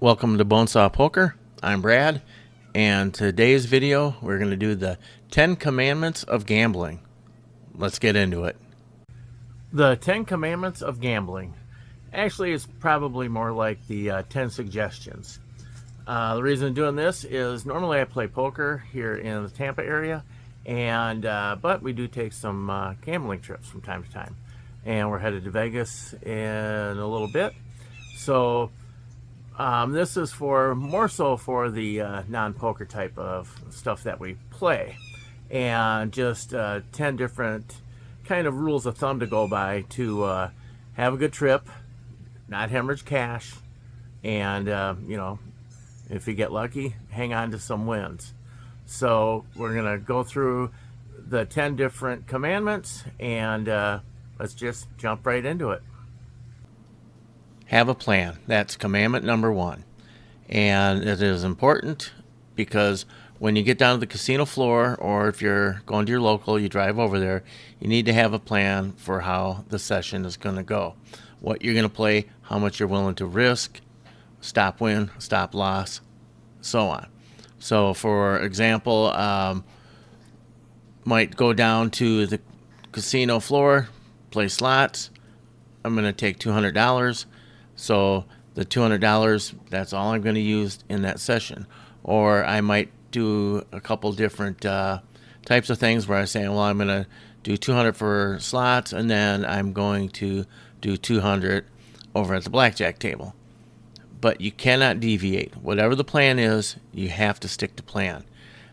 Welcome to Bonesaw Poker. I'm Brad, and today's video we're going to do the 10 Commandments of Gambling. Let's get into it. The 10 Commandments of Gambling. Actually, it's probably more like the 10 Suggestions. The reason I'm doing this is normally I play poker here in the Tampa area, and but we do take some gambling trips from time to time. And we're headed to Vegas in a little bit. So this is more so for the non-poker type of stuff that we play, and just 10 different kind of rules of thumb to go by to have a good trip, not hemorrhage cash, and if you get lucky, hang on to some wins. So we're gonna go through the 10 different commandments, and let's just jump right into it. Have a plan. That's commandment number 1. And it is important because when you get down to the casino floor, or if you're going to your local, you drive over there, you need to have a plan for how the session is going to go. What you're going to play, how much you're willing to risk, stop win, stop loss, so on. So for example, might go down to the casino floor, play slots. I'm going to take $200. So the $200, that's all I'm going to use in that session. Or I might do a couple different types of things where I say, well, I'm going to do 200 for slots, and then I'm going to do 200 over at the blackjack table. But you cannot deviate. Whatever the plan is, you have to stick to plan.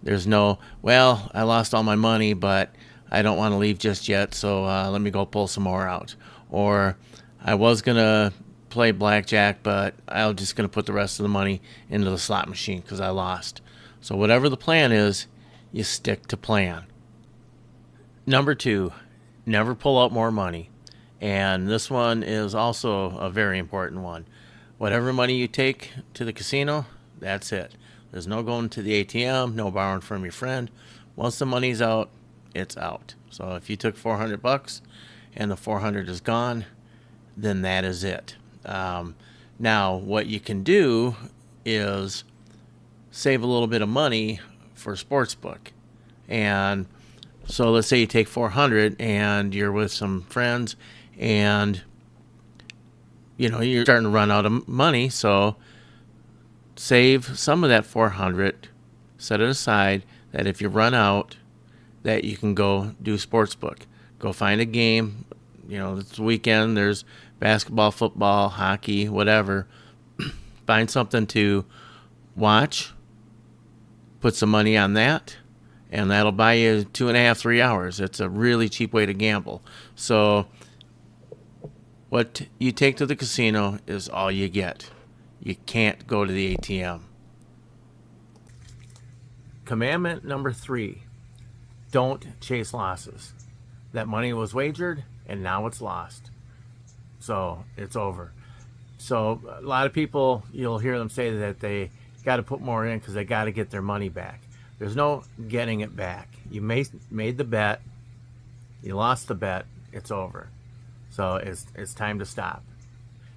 There's no, well, I lost all my money, but I don't want to leave just yet, so let me go pull some more out. Or I was going to play blackjack, but I'm just going to put the rest of the money into the slot machine because I lost. So whatever the plan is, you stick to plan. Number 2, never pull out more money. And this one is also a very important one. Whatever money you take to the casino, that's it. There's no going to the ATM, no borrowing from your friend. Once the money's out, it's out. So if you took $400 and the 400 is gone, then that is it. Now, what you can do is save a little bit of money for sportsbook. And so let's say you take 400 and you're with some friends, and you're starting to run out of money. So save some of that 400, set it aside, that if you run out, that you can go do sportsbook. Go find a game. This weekend there's basketball, football, hockey, whatever. Find something to watch, put some money on that, and that'll buy you 2.5, 3 hours. It's a really cheap way to gamble. So what you take to the casino is all you get. You can't go to the ATM. Commandment number 3, don't chase losses. That money was wagered, and now it's lost. So it's over. So a lot of people, you'll hear them say that they got to put more in because they got to get their money back. There's no getting it back. You made the bet, you lost the bet, it's over. So it's time to stop.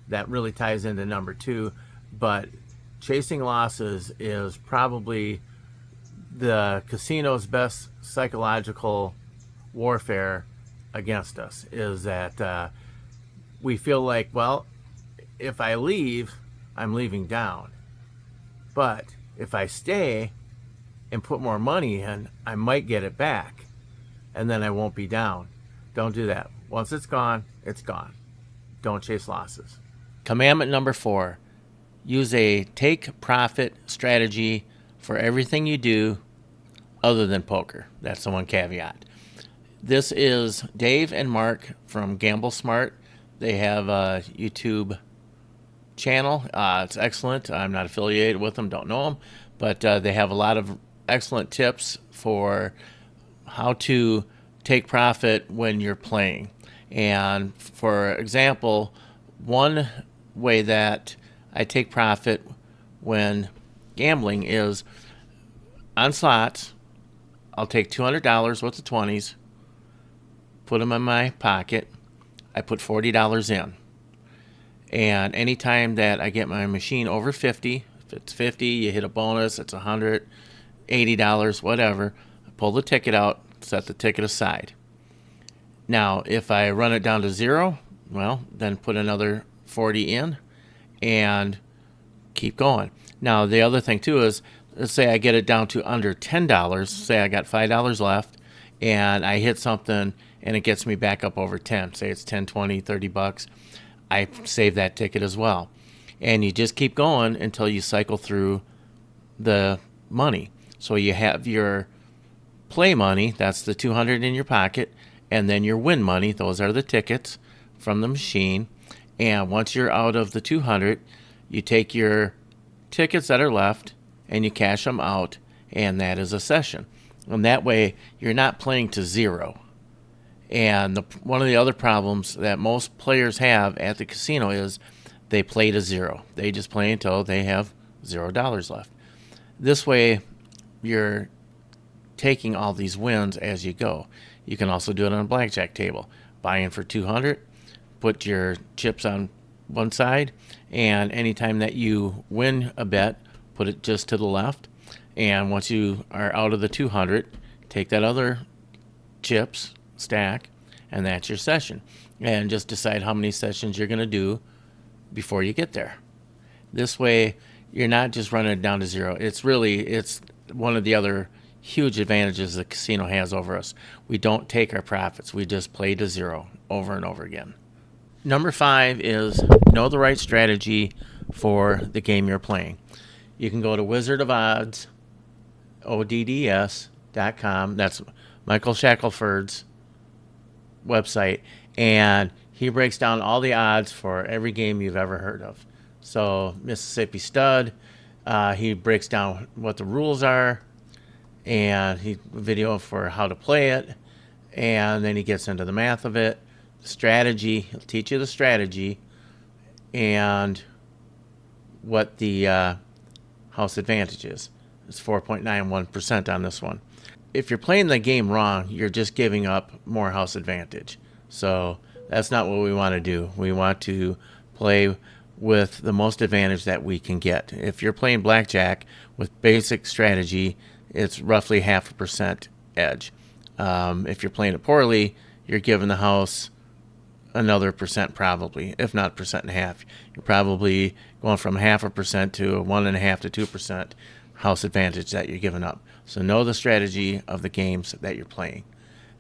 That really ties into number 2, but chasing losses is probably the casino's best psychological warfare against us, is that we feel like, well, if I leave, I'm leaving down. But if I stay and put more money in, I might get it back, and then I won't be down. Don't do that. Once it's gone, it's gone. Don't chase losses. Commandment number 4, use a take profit strategy for everything you do other than poker. That's the one caveat. This is Dave and Mark from Gamble Smart. They have a YouTube channel. It's excellent. I'm not affiliated with them, don't know them, but they have a lot of excellent tips for how to take profit when you're playing. And for example, one way that I take profit when gambling is on slots. I'll take $200 worth of 20s, put them in my pocket. I put $40 in. And anytime that I get my machine over 50, if it's 50, you hit a bonus, it's $180, whatever, pull the ticket out, set the ticket aside. Now, if I run it down to 0, well, then put another 40 in and keep going. Now, the other thing too is, let's say I get it down to under $10, say I got $5 left, and I hit something and it gets me back up over 10, say it's 10, 20, 30 bucks, I save that ticket as well. And you just keep going until you cycle through the money. So you have your play money, that's the 200 in your pocket, and then your win money, those are the tickets from the machine. And once you're out of the 200, you take your tickets that are left and you cash them out, and that is a session. And that way you're not playing to 0. And one of the other problems that most players have at the casino is they play to 0. They just play until they have $0 left. This way you're taking all these wins as you go. You can also do it on a blackjack table. Buy in for 200, put your chips on one side, and anytime that you win a bet, put it just to the left. And once you are out of the 200, take that other chips stack, and that's your session. And just decide how many sessions you're going to do before you get there. This way, you're not just running it down to 0. It's one of the other huge advantages the casino has over us. We don't take our profits. We just play to 0 over and over again. Number 5 is know the right strategy for the game you're playing. You can go to Wizard of Odds, odds.com. That's Michael Shackelford's website, and he breaks down all the odds for every game you've ever heard of. So Mississippi Stud, he breaks down what the rules are, and he video for how to play it, and then he gets into the math of it, the strategy. He'll teach you the strategy and what the house advantage is. It's 4.91% on this one. If you're playing the game wrong, you're just giving up more house advantage. So that's not what we want to do. We want to play with the most advantage that we can get. If you're playing blackjack with basic strategy, it's roughly 0.5% edge. If you're playing it poorly, you're giving the house another percent probably, if not 1.5%. You're probably going from 0.5% to 1.5% to 2% house advantage that you're giving up. So know the strategy of the games that you're playing,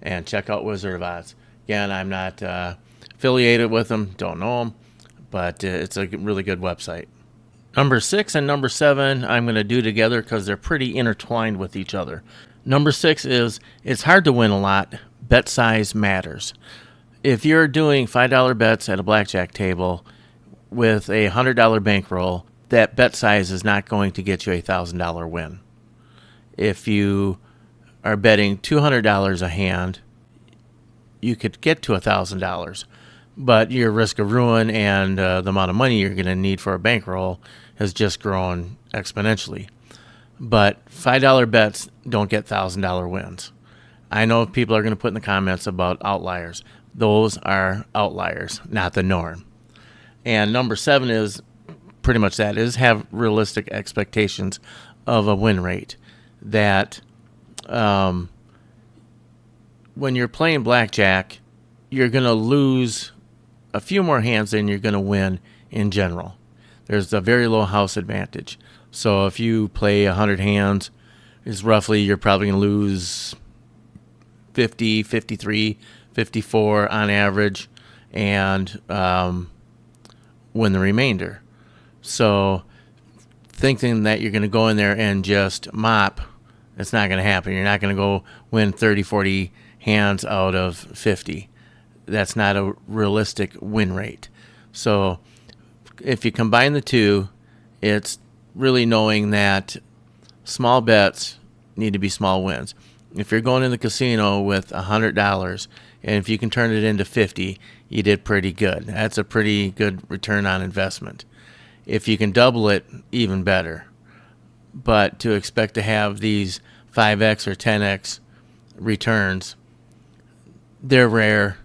and check out Wizard of Odds. Again, I'm not affiliated with them, don't know them, but it's a really good website. Number 6 and number 7 I'm going to do together because they're pretty intertwined with each other. Number 6 is, it's hard to win a lot. Bet size matters. If you're doing $5 bets at a blackjack table with a $100 bankroll, that bet size is not going to get you a $1,000 win. If you are betting $200 a hand, you could get to $1,000, but your risk of ruin and the amount of money you're going to need for a bankroll has just grown exponentially. But $5 bets don't get $1,000 wins. I know people are going to put in the comments about outliers. Those are outliers, not the norm. And number 7 is pretty much that, is have realistic expectations of a win rate. That when you're playing blackjack, you're going to lose a few more hands than you're going to win in general. There's a very low house advantage. So if you play 100 hands, is roughly you're probably going to lose 50, 53, 54 on average, and win the remainder. So thinking that you're going to go in there and just mop, it's not going to happen. You're not going to go win 30, 40 hands out of 50. That's not a realistic win rate. So if you combine the two, it's really knowing that small bets need to be small wins. If you're going in the casino with $100, and if you can turn it into 50, you did pretty good. That's a pretty good return on investment. If you can double it, even better. But to expect to have these 5x or 10x returns, they're rare,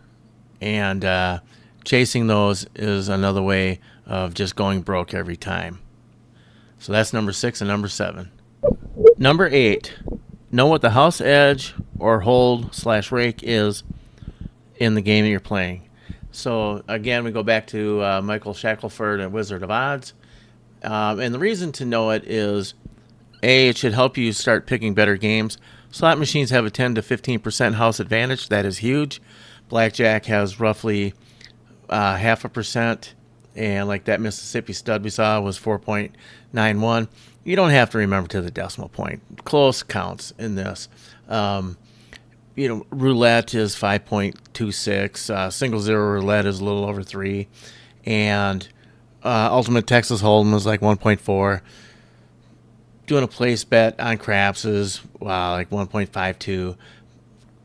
and chasing those is another way of just going broke every time. So that's number 6 and number 7. Number 8, know what the house edge or hold/rake is in the game that you're playing. So again, we go back to Michael Shackelford and Wizard of Odds. And the reason to know it is, A, it should help you start picking better games. Slot machines have a 10 to 15% house advantage. That is huge. Blackjack has roughly 0.5%. And like that Mississippi stud we saw was 4.91. You don't have to remember to the decimal point. Close counts in this. Roulette is 5.26. Single zero roulette is a little over 3. And Ultimate Texas Hold'em is like 1.4. Doing a place bet on craps is like 1.52.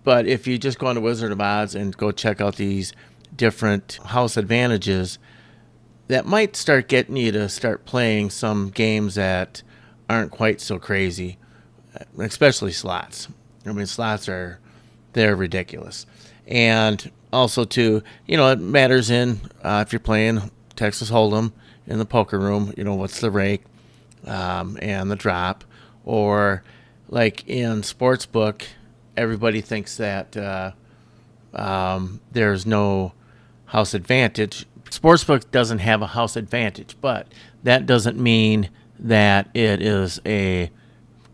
But if you just go on to Wizard of Odds and go check out these different house advantages, that might start getting you to start playing some games that aren't quite so crazy, especially slots. I mean, they're ridiculous. And also, too, it matters if you're playing Texas Hold'em in the poker room, what's the rake and the drop. Or like in Sportsbook, everybody thinks that there's no house advantage. Sportsbook doesn't have a house advantage, but that doesn't mean that it is a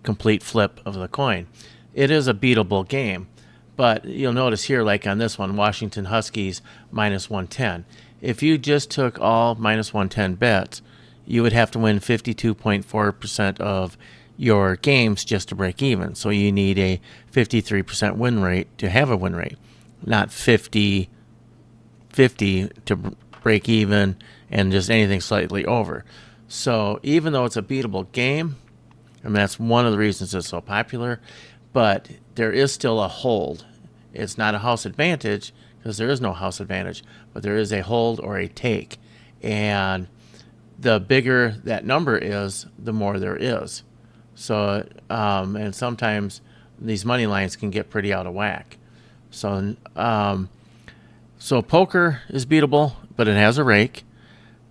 complete flip of the coin. It is a beatable game, but you'll notice here, like on this one, Washington Huskies minus 110. If you just took all minus 110 bets, you would have to win 52.4% of your games just to break even. So you need a 53% win rate to have a win rate, not 50-50 to break even and just anything slightly over. So even though it's a beatable game, and that's one of the reasons it's so popular, but there is still a hold. It's not a house advantage because there is no house advantage, but there is a hold or a take. And the bigger that number is, the more there is. So, and sometimes these money lines can get pretty out of whack. So poker is beatable, but it has a rake.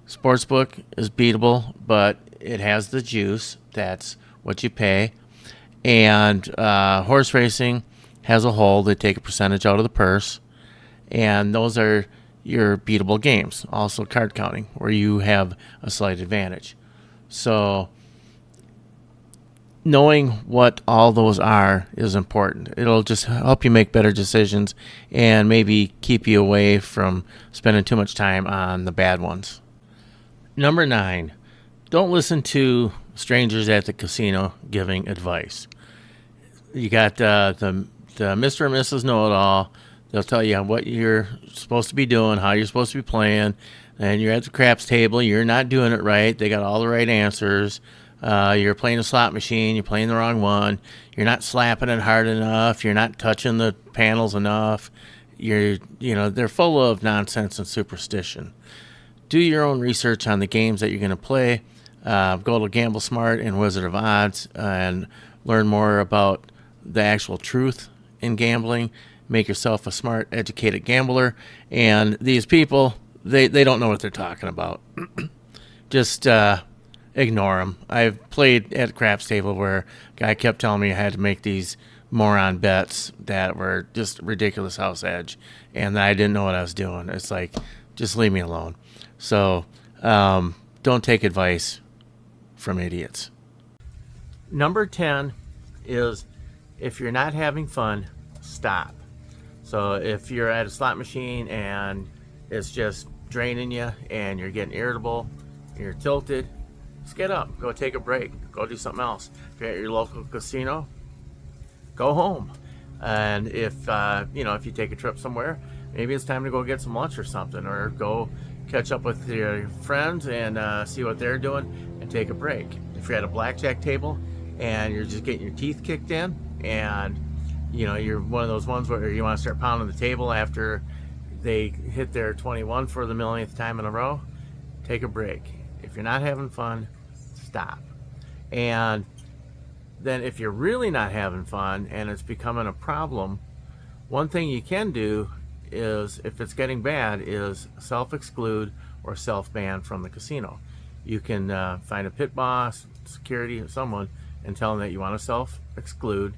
Sportsbook is beatable, but it has the juice. That's what you pay. And horse racing has a hold. They take a percentage out of the purse. And those are your beatable games. Also card counting, where you have a slight advantage. So knowing what all those are is important. It'll just help you make better decisions and maybe keep you away from spending too much time on the bad ones. Number 9, don't listen to strangers at the casino giving advice. You got the Mr. and Mrs. Know-It-All. They'll tell you what you're supposed to be doing, how you're supposed to be playing, and you're at the craps table, you're not doing it right. They got all the right answers. You're playing a slot machine, you're playing the wrong one, you're not slapping it hard enough, you're not touching the panels enough. They're full of nonsense and superstition. Do your own research on the games that you're going to play. Go to Gamble Smart and Wizard of Odds and learn more about the actual truth in gambling. Make yourself a smart, educated gambler. And these people, they don't know what they're talking about. Just ignore them. I've played at a craps table where a guy kept telling me I had to make these moron bets that were just ridiculous house edge, and I didn't know what I was doing. It's like, just leave me alone. So don't take advice from idiots. Number 10 is, if you're not having fun, stop. So if you're at a slot machine and it's just draining you and you're getting irritable, you're tilted, just get up, go take a break, go do something else. If you're at your local casino, go home. And if you take a trip somewhere, maybe it's time to go get some lunch or something, or go catch up with your friends and see what they're doing and take a break. If you're at a blackjack table and you're just getting your teeth kicked in, and you're one of those ones where you want to start pounding the table after they hit their 21 for the millionth time in a row, take a break. If you're not having fun, stop. And then if you're really not having fun and it's becoming a problem, one thing you can do is, if it's getting bad, is self-exclude or self-ban from the casino. You can find a pit boss, security, or someone, and tell them that you want to self-exclude,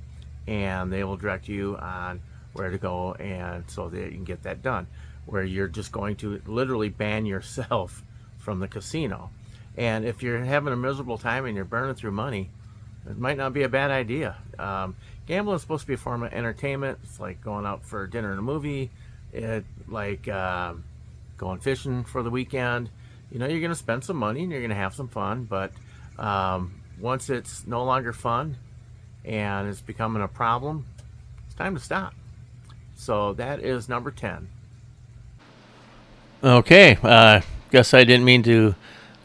and they will direct you on where to go, and so that you can get that done, where you're just going to literally ban yourself from the casino. And if you're having a miserable time and you're burning through money, it might not be a bad idea. Gambling is supposed to be a form of entertainment. It's like going out for dinner and a movie, going fishing for the weekend. You know, you're going to spend some money and you're going to have some fun, but once it's no longer fun and it's becoming a problem, it's time to stop. So that is number 10. Okay, guess I didn't mean to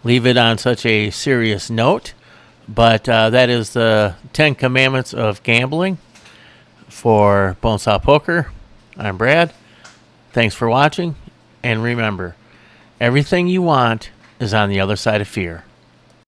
leave it on such a serious note, but that is the 10 Commandments of Gambling for Bonesaw Poker. I'm Brad. Thanks for watching, and remember, everything you want is on the other side of fear.